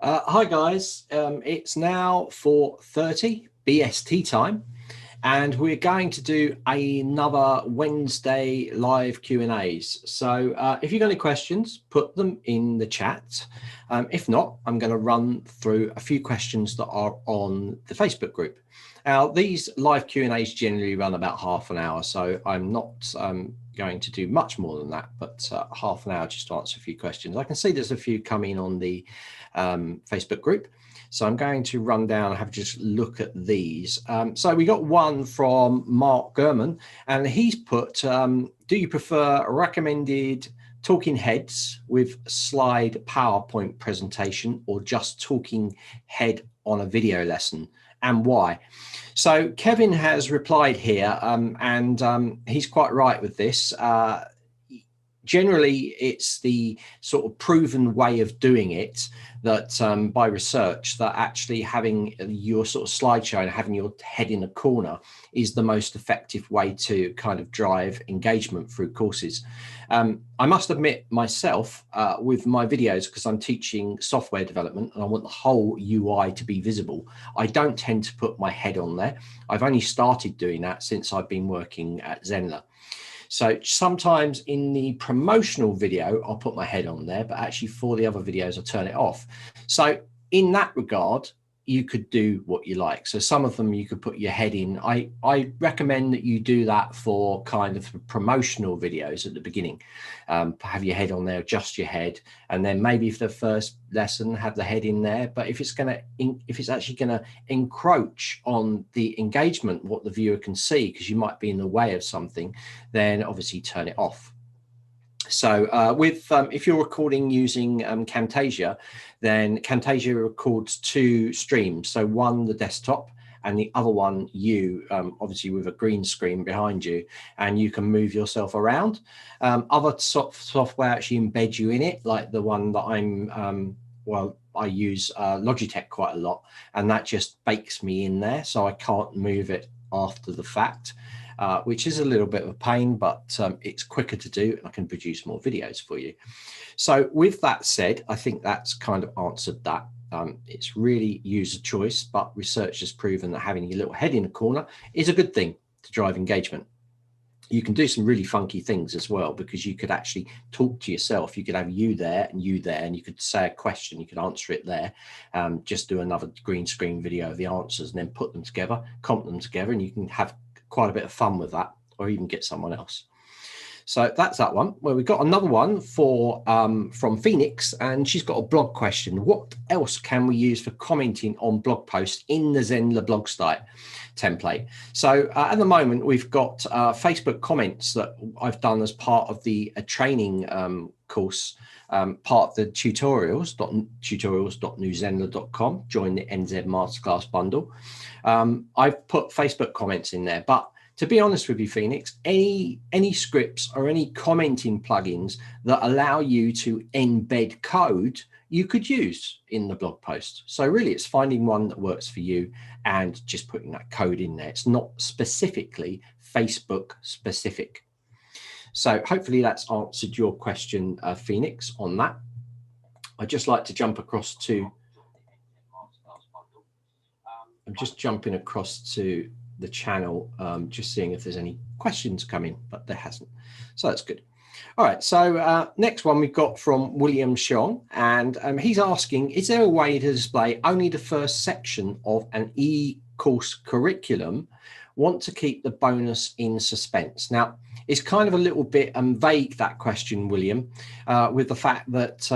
Hi guys, it's now 4:30 BST time, and we're going to do another Wednesday live Q&As. So if you've got any questions, put them in the chat. If not, I'm going to run through a few questions that are on the Facebook group. Now, these live Q&As generally run about half an hour, so I'm not going to do much more than that, but half an hour just to answer a few questions. I can see there's a few coming on the Facebook group, so I'm going to run down and have just look at these. So we got one from Mark Gurman, and he's put, do you prefer recommended talking heads with slide PowerPoint presentation or just talking head on a video lesson, and why? So Kevin has replied here, and he's quite right with this. Generally, it's the sort of proven way of doing it that by research that actually having your sort of slideshow and having your head in a corner is the most effective way to kind of drive engagement through courses. I must admit myself with my videos, because I'm teaching software development and I want the whole UI to be visible, I don't tend to put my head on there. I've only started doing that since I've been working at Zenler. So sometimes in the promotional video, I'll put my head on there, but actually for the other videos, I'll turn it off. So in that regard, you could do what you like. So some of them you could put your head in. I recommend that you do that for kind of promotional videos at the beginning. Have your head on there, adjust your head, and then maybe for the first lesson, have the head in there. But if it's actually gonna encroach on the engagement, what the viewer can see, because you might be in the way of something, then obviously turn it off. So if you're recording using Camtasia, then Camtasia records two streams. So one, the desktop, and the other one, you, obviously with a green screen behind you, and you can move yourself around. Other software actually embed you in it, like the one that I use Logitech quite a lot, and that just bakes me in there, so I can't move it after the fact. Which is a little bit of a pain, but it's quicker to do, and I can produce more videos for you. So with that said, I think that's kind of answered that. It's really user choice, but research has proven that having your little head in a corner is a good thing to drive engagement. You can do some really funky things as well, because you could actually talk to yourself. You could have you there, and you could say a question, you could answer it there. Just do another green screen video of the answers and then put them together, comp them together, and you can have quite a bit of fun with that, or even get someone else. So that's that one. Well, we've got another one from Phoenix, and she's got a blog question. What else can we use for commenting on blog posts in the Zenler blog style template? So at the moment, we've got Facebook comments that I've done as part of the training course, part of the tutorials.newzenler.com. Join the NZ Masterclass bundle. I've put Facebook comments in there, but to be honest with you, Phoenix, any scripts or any commenting plugins that allow you to embed code, you could use in the blog post. So really, it's finding one that works for you and just putting that code in there. It's not specifically Facebook specific. So hopefully that's answered your question, Phoenix, on that. I'd just like to jump across to, I'm just jumping across to the channel, just seeing if there's any questions coming, but there hasn't. So that's good. All right, so next one we've got from William Xiong, and he's asking, is there a way to display only the first section of an e-course curriculum? Want to keep the bonus in suspense? Now, it's kind of a little bit vague, that question, William, with the fact that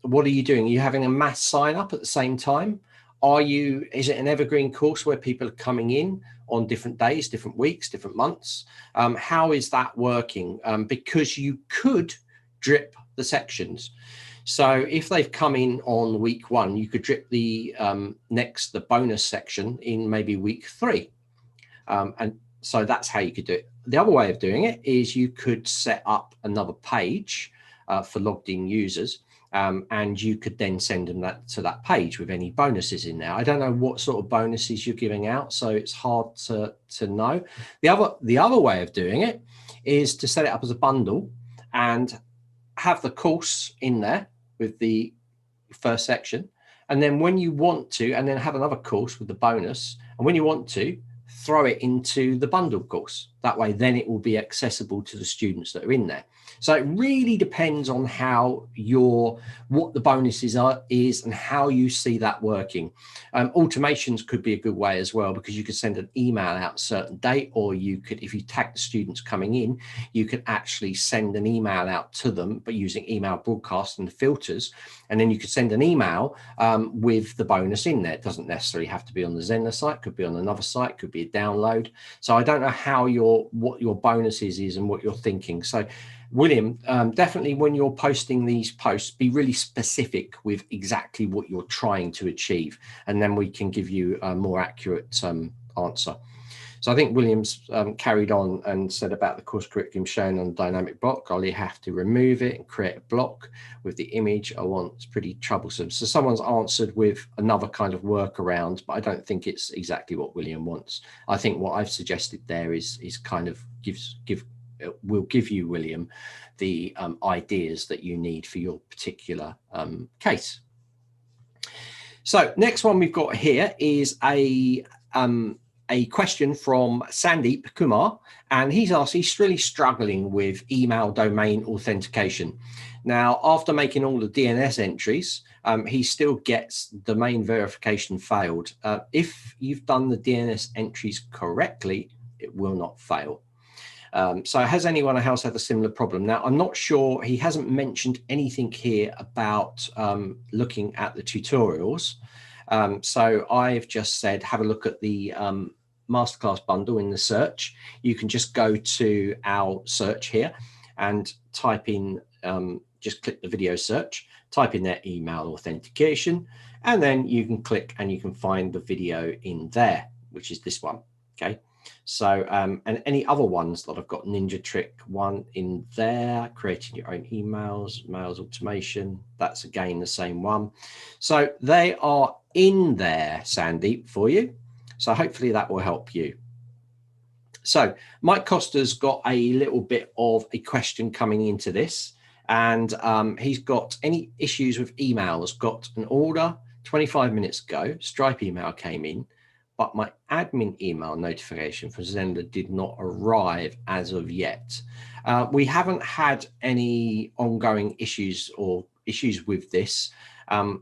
what are you doing? Are you having a mass sign up at the same time? Is it an evergreen course where people are coming in on different days, different weeks, different months? How is that working? Because you could drip the sections. So if they've come in on week 1, you could drip the bonus section in maybe week 3. And so that's how you could do it. The other way of doing it is you could set up another page for logged in users. And you could then send them to that page with any bonuses in there. I don't know what sort of bonuses you're giving out, so it's hard to know. The other way of doing it is to set it up as a bundle and have the course in there with the first section, And then when you want to, and then have another course with the bonus, and when you want to, throw it into the bundled course. That way, then it will be accessible to the students that are in there. So it really depends on how what the bonuses is and how you see that working. Automations could be a good way as well, because you could send an email out a certain date, or you could, if you tag the students coming in, you could actually send an email out to them, but using email broadcast and the filters. And then you could send an email with the bonus in there. It doesn't necessarily have to be on the Zenler site, could be on another site, could be a download. So I don't know how what your bonuses is and what you're thinking. So William, definitely when you're posting these posts, be really specific with exactly what you're trying to achieve, and then we can give you a more accurate answer. So I think William's carried on and said about the course curriculum shown on the dynamic block. I'll have to remove it and create a block with the image I want. It's pretty troublesome. So someone's answered with another kind of workaround, but I don't think it's exactly what William wants. I think what I've suggested there is kind of will give you, William, the ideas that you need for your particular case. So next one we've got here is a question from Sandeep Kumar, and he's asked, he's really struggling with email domain authentication. Now, after making all the DNS entries, he still gets domain verification failed. If you've done the DNS entries correctly, it will not fail. So has anyone else had a similar problem? Now, I'm not sure, he hasn't mentioned anything here about looking at the tutorials. So I've just said, have a look at the masterclass bundle in the search. You can just go to our search here and type in, just click the video search, type in their email authentication, and then you can click and you can find the video in there, which is this one. Okay. So, and any other ones that I've got, Ninja Trick one in there, creating your own emails, mails automation, that's again the same one. So they are in there, Sandeep, for you. So hopefully that will help you. So Mike Costa's got a little bit of a question coming into this, and he's got any issues with emails. Got an order 25 minutes ago, Stripe email came in, but my admin email notification for Zender did not arrive as of yet. We haven't had any ongoing issues or issues with this.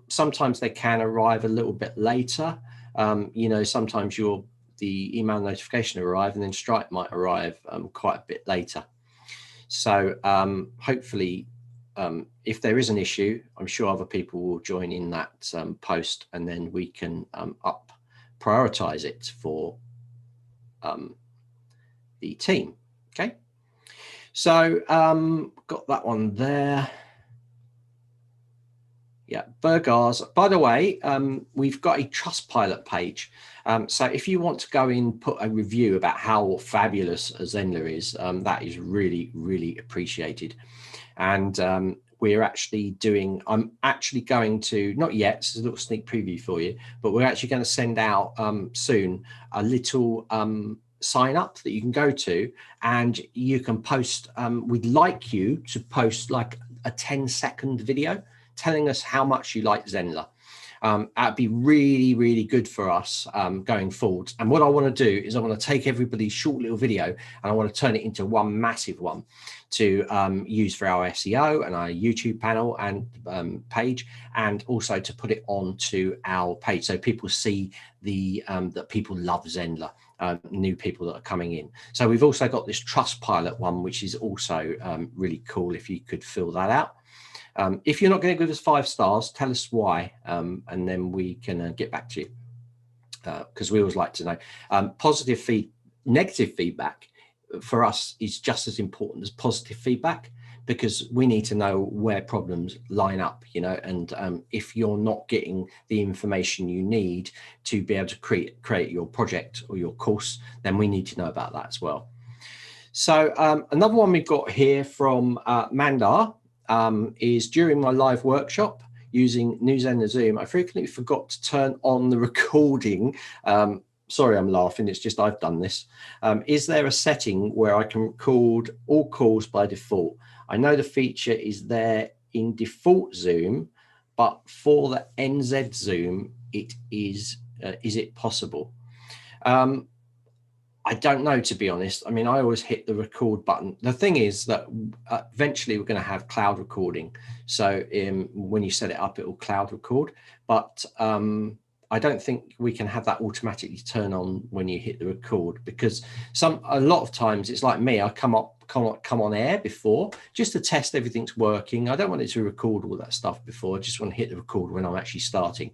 Sometimes they can arrive a little bit later. You know, sometimes the email notification arrive and then Stripe might arrive quite a bit later. So hopefully, if there is an issue, I'm sure other people will join in that post, and then we can prioritize it for the team. Okay, so got that one there. Yeah, Burgars. By the way, we've got a Trustpilot page. So if you want to go in, put a review about how fabulous Zenler is, that is really, really appreciated. And we're actually doing, I'm actually going to, not yet, it's a little sneak preview for you, but we're actually going to send out soon a little sign up that you can go to, and you can post, we'd like you to post like a 10-second video telling us how much you like Zenler. That'd be really, really good for us going forward. And what I want to do is I want to take everybody's short little video and I want to turn it into one massive one to use for our SEO and our YouTube panel and page, and also to put it onto our page so people see the that people love Zenler, new people that are coming in. So we've also got this Trustpilot one, which is also really cool if you could fill that out. If you're not going to give us 5 stars, tell us why, and then we can get back to you, because we always like to know. Negative feedback for us is just as important as positive feedback, because we need to know where problems line up, you know, and if you're not getting the information you need to be able to create your project or your course, then we need to know about that as well. So another one we've got here from Mandar. Is during my live workshop using New Zender Zoom, I frequently forgot to turn on the recording. Sorry, I'm laughing. It's just I've done this. Is there a setting where I can record all calls by default? I know the feature is there in default Zoom, but for the NZ Zoom, it is it possible? I don't know, to be honest. I mean, I always hit the record button. The thing is that eventually we're going to have cloud recording. So when you set it up, it will cloud record. But I don't think we can have that automatically turn on when you hit the record, because a lot of times it's like me. I come on air before just to test everything's working. I don't want it to record all that stuff before. I just want to hit the record when I'm actually starting.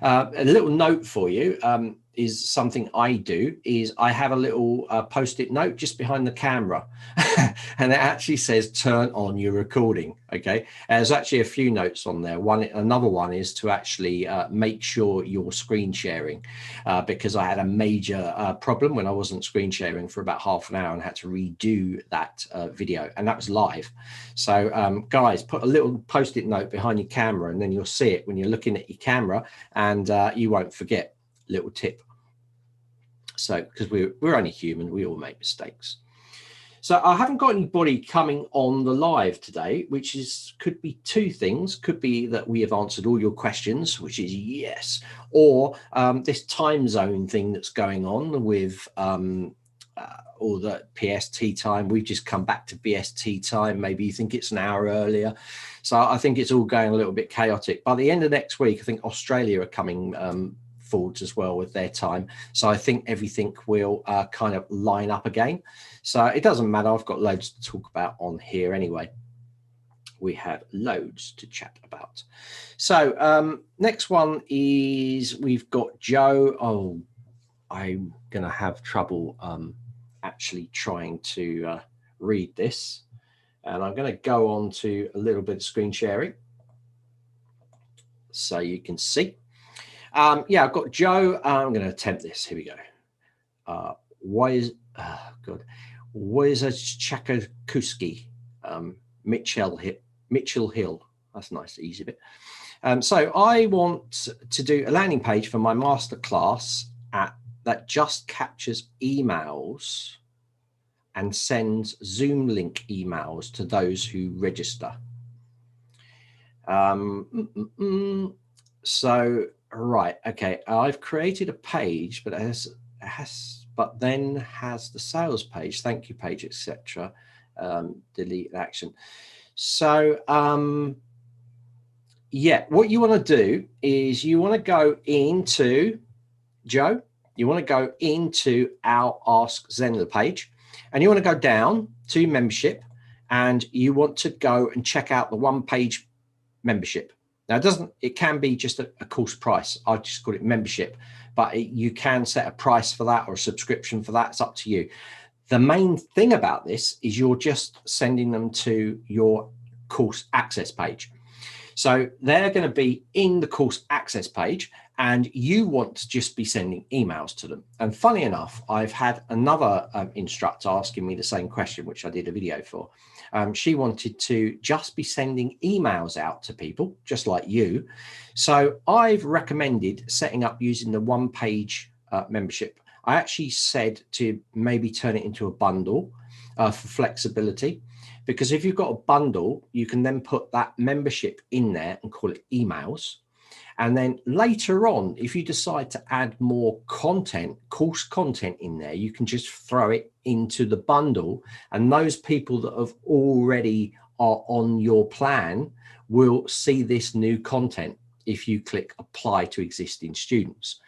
A little note for you is something I do is I have a little post-it note just behind the camera and it actually says turn on your recording. Okay, there's actually a few notes on there. Another one is to actually make sure you're screen sharing, because I had a major problem when I wasn't screen sharing for about half an hour and had to redo that video, and that was live. So guys, put a little post-it note behind your camera and then you'll see it when you're looking at your camera, and you won't forget. Little tip. So because we're only human, we all make mistakes. So I haven't got anybody coming on the live today, which could be two things. Could be that we have answered all your questions, which is yes, or this time zone thing that's going on with all the PST time. We've just come back to BST time. Maybe you think it's an hour earlier. So I think it's all going a little bit chaotic. By the end of next week, I think Australia are coming forwards as well with their time. So I think everything will kind of line up again. So it doesn't matter. I've got loads to talk about on here anyway. We have loads to chat about. So next one is we've got Joe. Oh, I'm going to have trouble actually trying to read this. And I'm going to go on to a little bit of screen sharing so you can see. Yeah, I've got Joe. I'm going to attempt this. Here we go. Wojciechowski, Mitchell Hill. That's a nice, easy bit. So I want to do a landing page for my masterclass that just captures emails and sends Zoom link emails to those who register. So, right, okay, I've created a page, but but then has the sales page, thank you page, etc. Delete action. So, yeah, what you want to do is you want to go into Joe. You want to go into our Ask Zenler page, and you want to go down to membership, and you want to go and check out the one-page membership. Now, it can be just a course price. I just call it membership, but you can set a price for that or a subscription for that. It's up to you. The main thing about this is you're just sending them to your course access page. So they're going to be in the course access page, and you want to just be sending emails to them. And funny enough, I've had another instructor asking me the same question, which I did a video for. She wanted to just be sending emails out to people, just like you. So I've recommended setting up using the one-page membership. I actually said to maybe turn it into a bundle for flexibility. Because if you've got a bundle, you can then put that membership in there and call it emails. And then later on, if you decide to add more content, course content in there, you can just throw it into the bundle. And those people that have already are on your plan will see this new content if you click apply to existing students.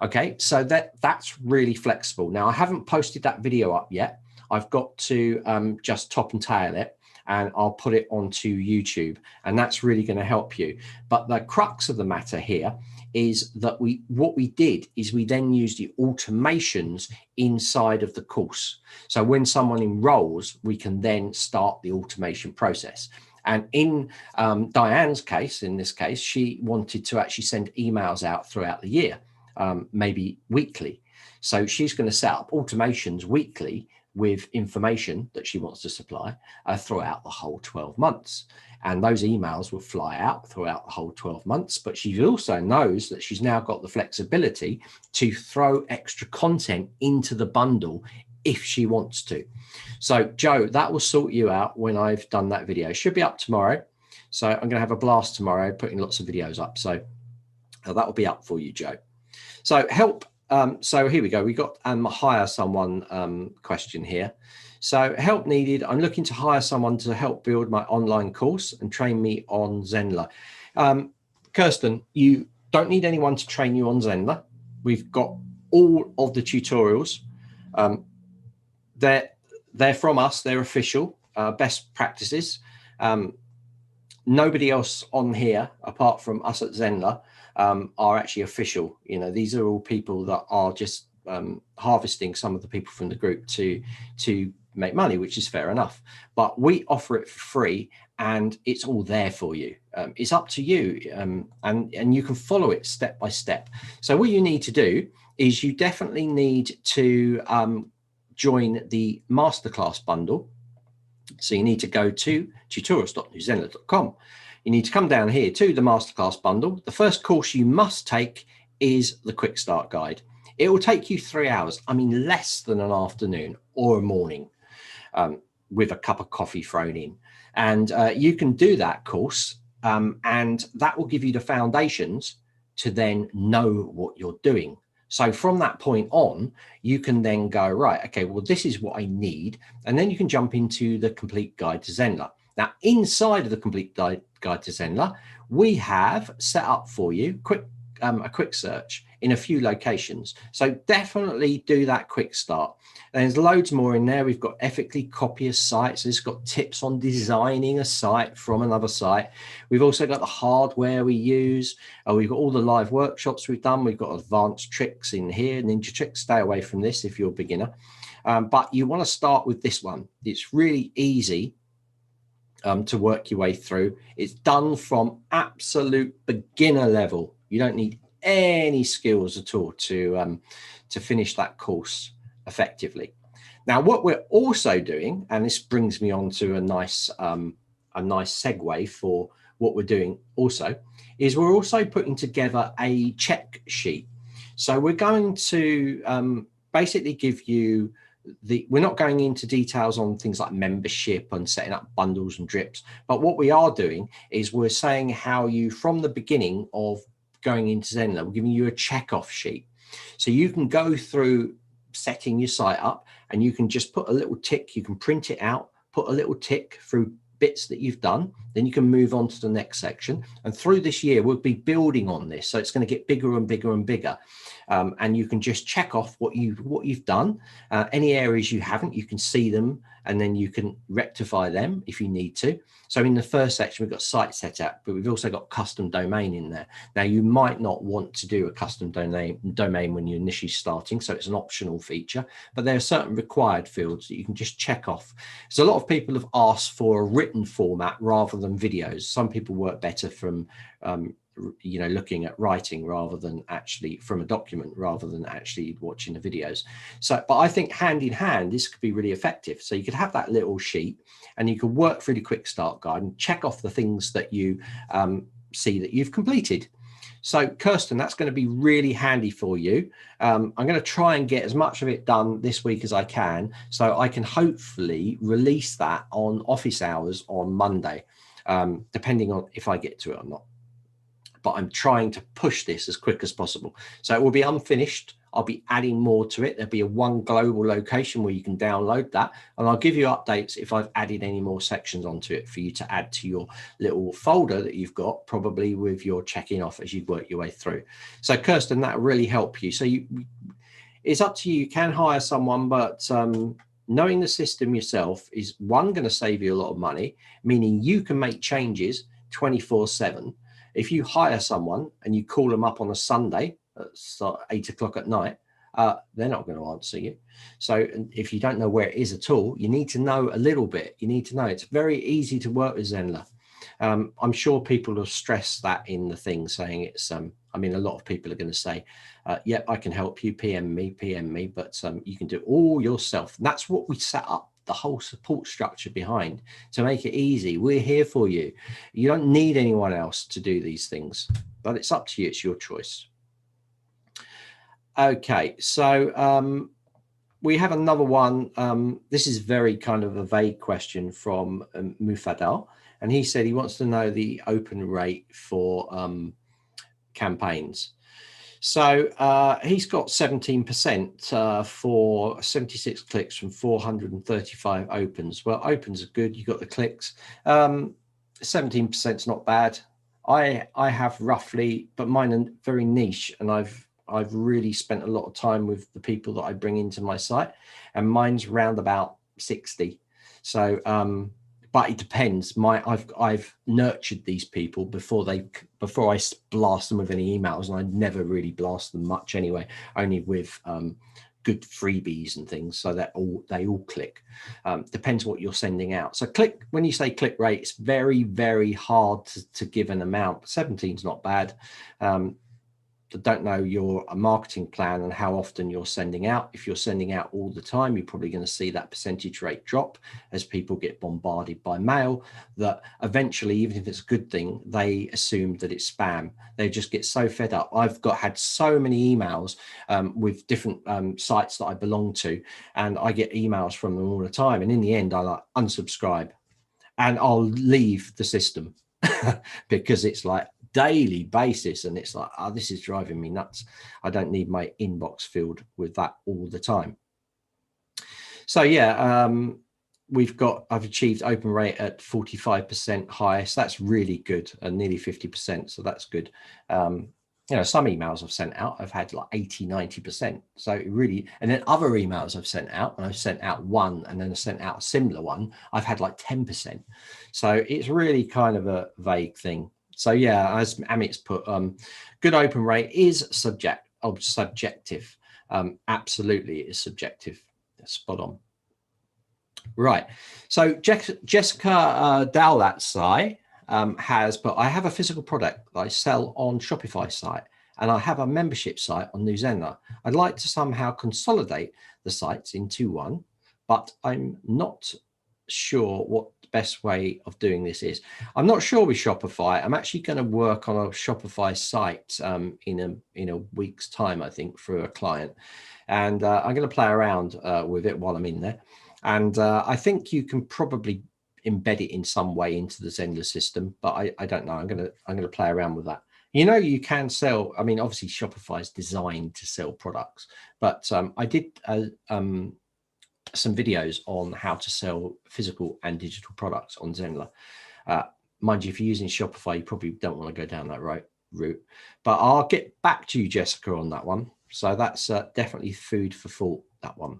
Okay, so that's really flexible. Now, I haven't posted that video up yet. I've got to just top and tail it, and I'll put it onto YouTube, and that's really going to help you. But the crux of the matter here is that what we did is we then used the automations inside of the course. So when someone enrolls, we can then start the automation process. And in Diane's case, in this case, she wanted to actually send emails out throughout the year, maybe weekly. So she's going to set up automations weekly with information that she wants to supply throughout the whole 12 months. And those emails will fly out throughout the whole 12 months. But she also knows that she's now got the flexibility to throw extra content into the bundle if she wants to. So Joe, that will sort you out when I've done that video. It should be up tomorrow. So I'm going to have a blast tomorrow, putting lots of videos up. So that will be up for you, Joe. So help. So here we go. We got hire someone question here. So help needed. I'm looking to hire someone to help build my online course and train me on Zenler. Kirsten, you don't need anyone to train you on Zenler. We've got all of the tutorials. They're from us. They're official best practices. Nobody else on here, apart from us at Zenler, are actually official. You know, these are all people that are just harvesting some of the people from the group to make money, which is fair enough. But we offer it for free, and it's all there for you. It's up to you, and you can follow it step by step. So what you need to do is you definitely need to join the masterclass bundle. So you need to go to tutorials.newzenler.com. You need to come down here to the masterclass bundle. The first course you must take is the quick start guide. It will take you 3 hours. I mean, less than an afternoon or a morning, with a cup of coffee thrown in. And you can do that course, and that will give you the foundations to then know what you're doing. So from that point on, you can then go, right, okay, well, this is what I need. And then you can jump into the complete guide to Zenler. Now, inside of the complete guide to Zenler, we have set up for you a quick search in a few locations. So definitely do that quick start. And there's loads more in there. We've got ethically copy a site. So it's got tips on designing a site from another site. We've also got the hardware we use. We've got all the live workshops we've done. We've got advanced tricks in here, ninja tricks. Stay away from this if you're a beginner. But you want to start with this one. It's really easy to work your way through. It's done from absolute beginner level. You don't need any skills at all to finish that course effectively. Now, what we're also doing, and this brings me on to a nice segue for what we're doing also, is we're also putting together a check sheet. So we're going to basically give you we're not going into details on things like membership and setting up bundles and drips, but what we are doing is we're saying how you, from the beginning of going into Zenler, we're giving you a check-off sheet. So you can go through setting your site up and you can just put a little tick, you can print it out, put a little tick through bits that you've done, then you can move on to the next section. And through this year, we'll be building on this. So it's going to get bigger and bigger and bigger. And you can just check off what you've done. Any areas you haven't, you can see them, and then you can rectify them if you need to. So in the first section, we've got site setup, but we've also got custom domain in there. Now, you might not want to do a custom domain when you're initially starting, so it's an optional feature, but there are certain required fields that you can just check off. So a lot of people have asked for a written format rather than videos. Some people work better from looking at writing rather than actually from a document rather than actually watching the videos. So, but I think hand in hand, this could be really effective. So you could have that little sheet and you could work through the quick start guide and check off the things that you see that you've completed. So Kirsten, that's going to be really handy for you. I'm going to try and get as much of it done this week as I can, so I can hopefully release that on office hours on Monday, depending on if I get to it or not. But I'm trying to push this as quick as possible. So it will be unfinished. I'll be adding more to it. There'll be a one global location where you can download that. And I'll give you updates if I've added any more sections onto it for you to add to your little folder that you've got, probably with your checking off as you work your way through. So Kirsten, that'll really help you. So it's up to you. You can hire someone, but knowing the system yourself is, one, going to save you a lot of money, meaning you can make changes 24/7. If you hire someone and you call them up on a Sunday at 8 o'clock at night, they're not going to answer you. So if you don't know where it is at all, you need to know a little bit. You need to know. It's very easy to work with Zenler. I'm sure people have stressed that in the thing, saying it's, I mean, a lot of people are going to say, yep, I can help you, PM me, but you can do it all yourself. And that's what we set up the whole support structure behind, to make it easy. We're here for you. You don't need anyone else to do these things, but it's up to you. It's your choice. Okay, so we have another one. This is very kind of a vague question from Mufadal, and he said he wants to know the open rate for campaigns. So he's got 17% for 76 clicks from 435 opens. Well, opens are good. You got the clicks. 17% is not bad. I have roughly, but mine are very niche, and I've really spent a lot of time with the people that I bring into my site, and mine's round about 60. So but it depends. I've nurtured these people before I blast them with any emails, and I never really blast them much anyway, only with good freebies and things, so that they all click. Depends what you're sending out. So when you say click rate, it's very, very hard to give an amount. 17 is not bad. Don't know your marketing plan and how often you're sending out. If you're sending out all the time, you're probably going to see that percentage rate drop as people get bombarded by mail, that eventually, even if it's a good thing, they assume that it's spam. They just get so fed up. I've had so many emails with different sites that I belong to, and I get emails from them all the time, and in the end I like unsubscribe and I'll leave the system because it's like daily basis, and it's like, oh, this is driving me nuts. I don't need my inbox filled with that all the time. So yeah, I've achieved open rate at 45% highest. That's really good, and nearly 50%. So that's good. You know, some emails I've sent out, I've had like 80-90%. So it really, and then other emails I've sent out, and I've sent out one, and then I sent out a similar one, I've had like 10%. So it's really kind of a vague thing. So yeah, as Amit's put, good open rate is subjective. Absolutely, it is subjective. Spot on. Right. So Jessica Dowlatsai has put, I have a physical product that I sell on Shopify site, and I have a membership site on Zender. I'd like to somehow consolidate the sites into one, but I'm not sure what the best way of doing this is. I'm not sure with Shopify. I'm actually going to work on a Shopify site in a week's time, I think, for a client, and I'm going to play around with it while I'm in there. And I think you can probably embed it in some way into the Zender system, but I don't know. I'm gonna play around with that. You know, you can sell. I mean, obviously Shopify is designed to sell products, but I did some videos on how to sell physical and digital products on Zenler. Mind you, if you're using Shopify, you probably don't want to go down that route. But I'll get back to you, Jessica, on that one. So that's definitely food for thought, that one.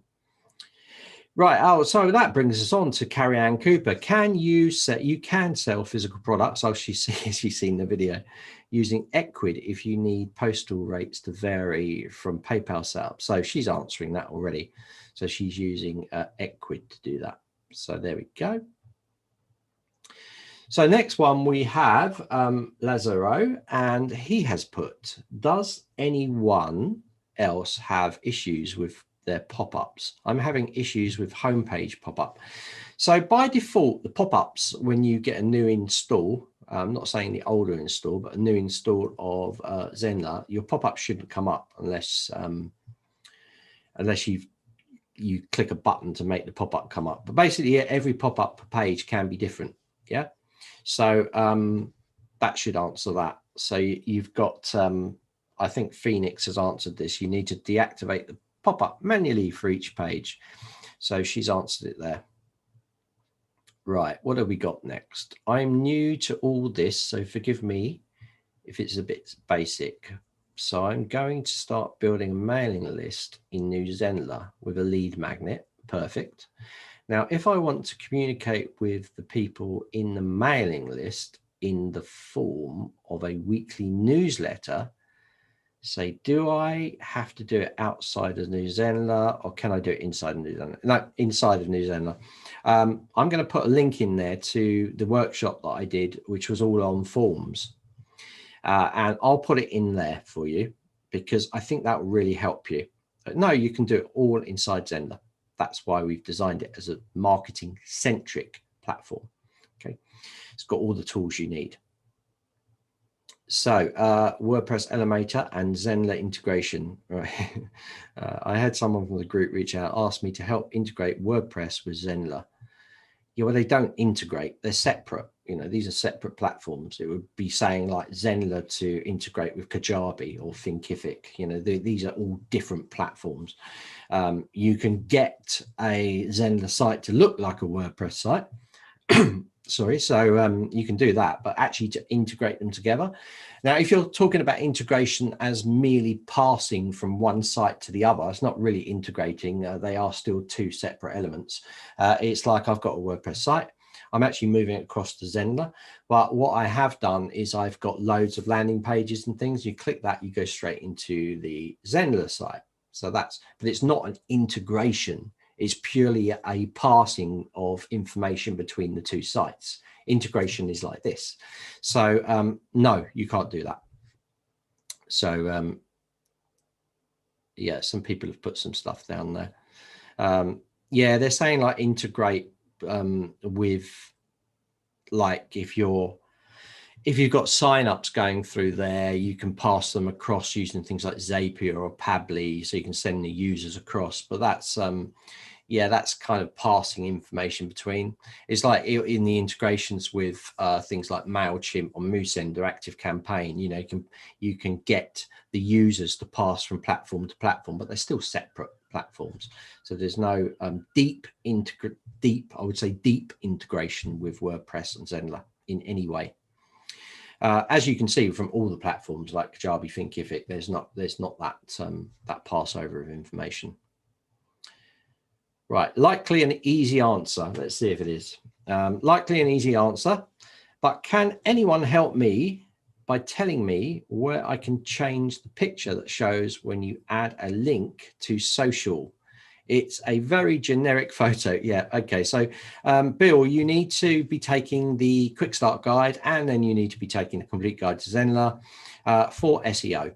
Right. Oh, so that brings us on to Carrie Ann Cooper. You can sell physical products. Oh, she's seen the video, using Equid if you need postal rates to vary from PayPal setup. So she's answering that already. So she's using Equid to do that. So there we go. So next one we have Lazaro, and he has put, does anyone else have issues with their pop-ups? I'm having issues with homepage pop-up. So by default, the pop-ups, when you get a new install, I'm not saying the older install, but a new install of Zenler, your pop-up shouldn't come up unless you click a button to make the pop-up come up. But basically, every pop-up page can be different. Yeah. So that should answer that. So you've got, I think Phoenix has answered this. You need to deactivate the pop-up manually for each page. So she's answered it there. Right, what have we got next? I'm new to all this, so forgive me if it's a bit basic. So I'm going to start building a mailing list in New Zenler with a lead magnet. Perfect. Now, if I want to communicate with the people in the mailing list in the form of a weekly newsletter, say, do I have to do it outside of New Zenler, or can I do it inside of New Zenler? No, inside of New Zenler. I'm going to put a link in there to the workshop that I did, which was all on forms. And I'll put it in there for you because I think that will really help you. But no, you can do it all inside Zender. That's why we've designed it as a marketing-centric platform. Okay, it's got all the tools you need. So WordPress Elementor and Zenler integration. Right. I had someone from the group reach out, ask me to help integrate WordPress with Zenler. Yeah, well, they don't integrate; they're separate. You know, these are separate platforms. It would be saying like Zenler to integrate with Kajabi or Thinkific. You know, these are all different platforms. You can get a Zenler site to look like a WordPress site. Sorry, so you can do that, but actually to integrate them together. Now, if you're talking about integration as merely passing from one site to the other, it's not really integrating. They are still two separate elements. It's like I've got a WordPress site. I'm actually moving it across to Zender, but what I have done is I've got loads of landing pages and things. You click that, you go straight into the Zender site. So but it's not an integration. It's purely a passing of information between the two sites. Integration is like this. So no, you can't do that. So yeah, some people have put some stuff down there. Yeah, they're saying like integrate with, like, if you've got signups going through there, you can pass them across using things like Zapier or Pabbly, so you can send the users across. But that's yeah, that's kind of passing information between. It's like in the integrations with things like MailChimp or Moosend or ActiveCampaign, you know, you can get the users to pass from platform to platform, but they're still separate platforms. So there's no deep integration with WordPress and Zenler in any way. As you can see from all the platforms like Kajabi, Thinkific, there's not that that passover of information. Right, likely an easy answer. Let's see if it is. Likely an easy answer, but can anyone help me by telling me where I can change the picture that shows when you add a link to social? It's a very generic photo. Yeah, okay. So Bill, you need to be taking the quick start guide, and then you need to be taking the complete guide to Zenler for SEO.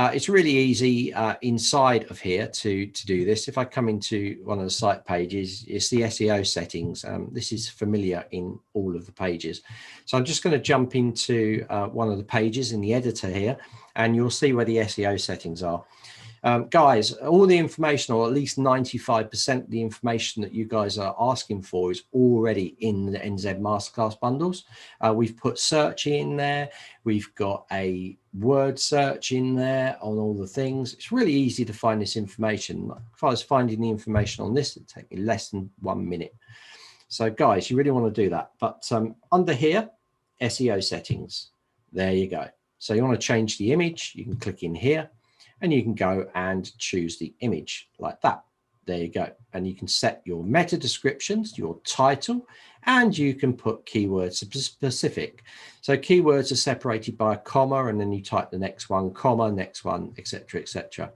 It's really easy inside of here to do this. If I come into one of the site pages, it's the SEO settings. This is familiar in all of the pages. So I'm just going to jump into one of the pages in the editor here, and you'll see where the SEO settings are. Guys, all the information, or at least 95% of the information that you guys are asking for, is already in the NZ Masterclass bundles. We've put search in there. We've got a word search in there on all the things. It's really easy to find this information. If I was finding the information on this, it'd take me less than 1 minute. So guys, you really want to do that. But under here, SEO settings, there you go. So you want to change the image, you can click in here, and you can go and choose the image like that. There you go. And you can set your meta descriptions, your title, and you can put keywords specific. So keywords are separated by a comma, and then you type the next one, comma, next one, etc., etc.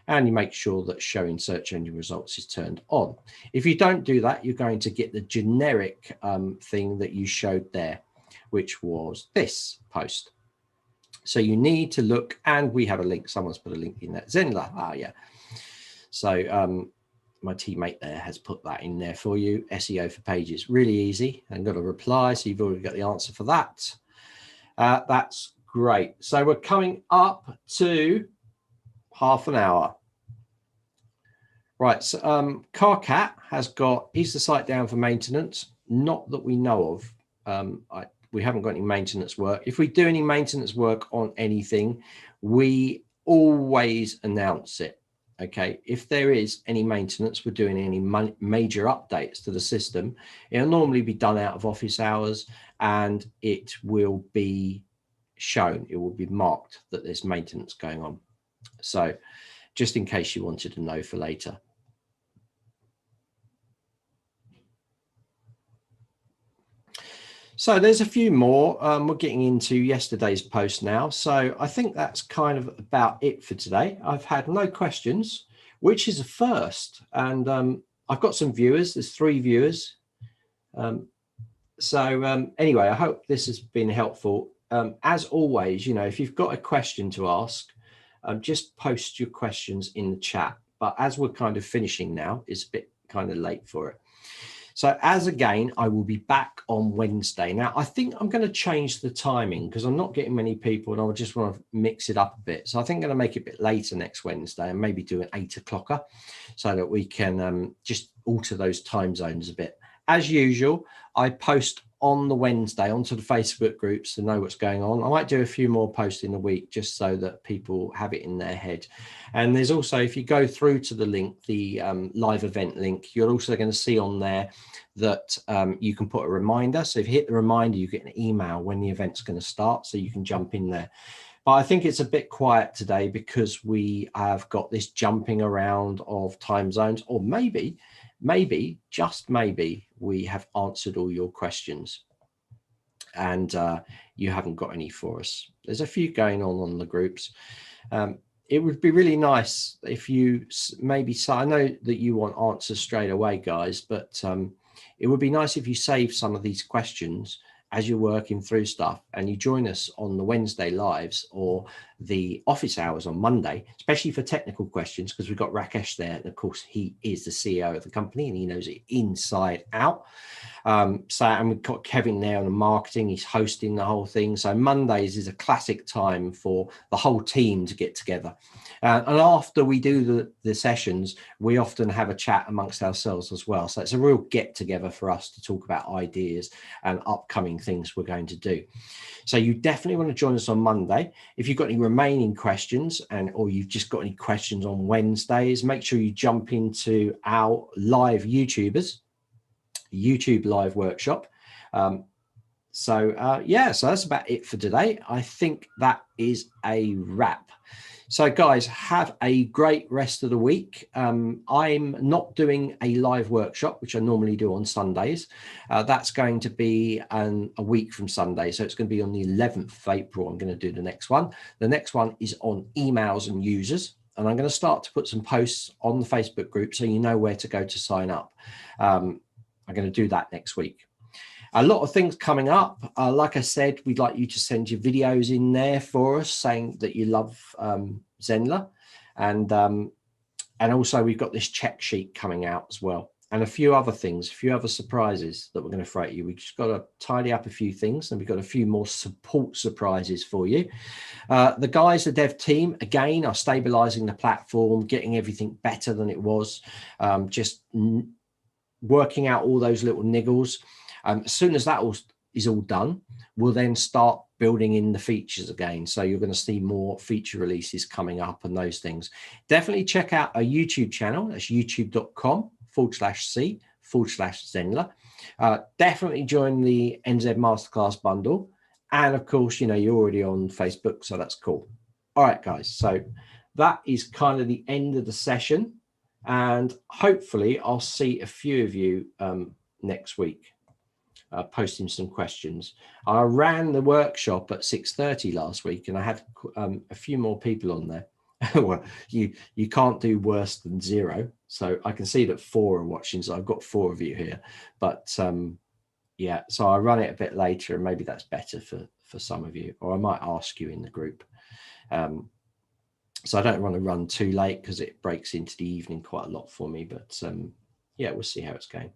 And you make sure that showing search engine results is turned on. If you don't do that, you're going to get the generic thing that you showed there, which was this post. So you need to look, and we have a link. Someone's put a link in that. Zenler. Ah, yeah. So my teammate there has put that in there for you. SEO for pages. Really easy. And got a reply. So you've already got the answer for that. That's great. So we're coming up to half an hour. Right. So Carcat has got, is the site down for maintenance? Not that we know of. We haven't got any maintenance work. If we do any maintenance work on anything, we always announce it. Okay. If there is any maintenance, we're doing any major updates to the system, it'll normally be done out of office hours, and it will be shown. It will be marked that there's maintenance going on. So just in case you wanted to know for later. So there's a few more. We're getting into yesterday's post now. So I think that's kind of about it for today. I've had no questions, which is a first. And I've got some viewers. There's 3 viewers. Anyway, I hope this has been helpful. As always, you know, if you've got a question to ask, just post your questions in the chat. But as we're kind of finishing now, it's a bit kind of late for it. So as again, I will be back on Wednesday. Now, I think I'm going to change the timing because I'm not getting many people, and I just want to mix it up a bit. So I think I'm going to make it a bit later next Wednesday and maybe do an 8 o'clocker so that we can just alter those time zones a bit. As usual, I post on the Wednesday onto the Facebook groups to know what's going on. I might do a few more posts in the week just so that people have it in their head. And there's also, if you go through to the link, the live event link, you're also going to see on there that you can put a reminder. So if you hit the reminder, you get an email when the event's going to start, so you can jump in there. But I think it's a bit quiet today because we have got this jumping around of time zones, or maybe, just maybe, we have answered all your questions and you haven't got any for us. There's a few going on the groups. It would be really nice if you maybe, so I know that you want answers straight away, guys, but it would be nice if you save some of these questions as you're working through stuff and you join us on the Wednesday lives or the office hours on Monday, especially for technical questions, because we've got Rakesh there. And of course, he is the CEO of the company and he knows it inside out. And we've got Kevin there on the marketing. He's hosting the whole thing. So Mondays is a classic time for the whole team to get together. And after we do the sessions, we often have a chat amongst ourselves as well. So it's a real get together for us to talk about ideas and upcoming things we're going to do. So you definitely want to join us on Monday. If you've got any remaining questions or you've just got any questions on Wednesdays, make sure you jump into our live YouTube live workshop. So that's about it for today. I think that is a wrap. So guys, have a great rest of the week. I'm not doing a live workshop, which I normally do on Sundays. That's going to be a week from Sunday. So it's going to be on the 11th of April. I'm going to do the next one. The next one is on emails and users. And I'm going to start to put some posts on the Facebook group so you know where to go to sign up. I'm going to do that next week. A lot of things coming up. Like I said, we'd like you to send your videos in there for us saying that you love Zenler. And also we've got this check sheet coming out as well. And a few other things, a few other surprises that we're going to throw at you. We've just got to tidy up a few things and we've got a few more support surprises for you. The guys, the dev team, again, are stabilizing the platform, getting everything better than it was, just working out all those little niggles. As soon as that is all done, we'll then start building in the features again. So you're going to see more feature releases coming up and those things. Definitely check out our YouTube channel. That's youtube.com/c/Zenler. Definitely join the NZ Masterclass bundle. And of course, you're already on Facebook, so that's cool. All right, guys. So that is kind of the end of the session. And hopefully I'll see a few of you next week. Posting some questions. I ran the workshop at 6:30 last week and I had a few more people on there. Well, you can't do worse than 0. So I can see that 4 are watching. So I've got 4 of you here. But so I run it a bit later and maybe that's better for some of you, or I might ask you in the group. So I don't want to run too late because it breaks into the evening quite a lot for me. But we'll see how it's going.